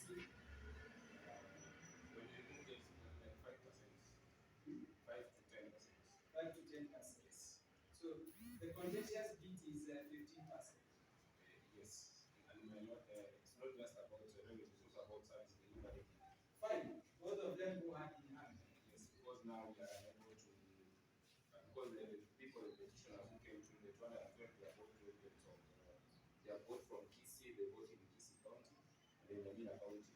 When you remove it, like 5%, 5 to 10%. 5 to 10%. So the contentious bit is 15%. Yes, and it's not just about revenue; it's also about service delivery. Fine, both of them go hand in hand. Yes, because now we are able to, because the people, the petitioners who came through the 212, they are both residents of, they are both from Kisii, they both in Kisii County, and in Nyamira County.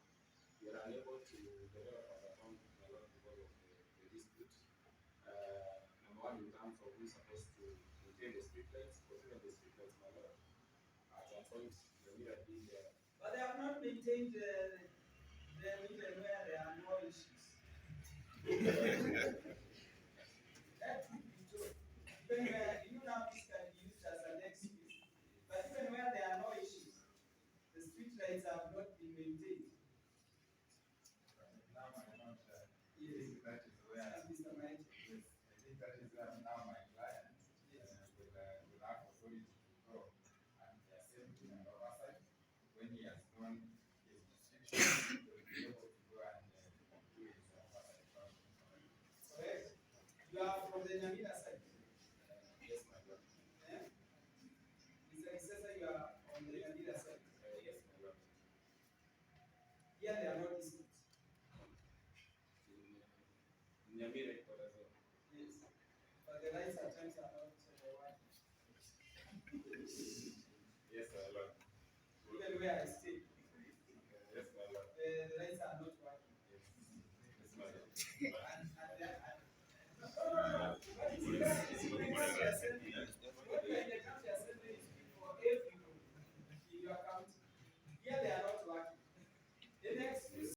We are unable to develop our account a lot because of the dispute. Number one, in terms of who's supposed to maintain the street lights, because even the street lights, my lord, at some point, Nyamira did. But they have not maintained them even where there are no issues. That would be true. Even where, you know, this can be used as an excuse. But even where there are no issues, the street lights have not been maintained. Now I know that. Yes. That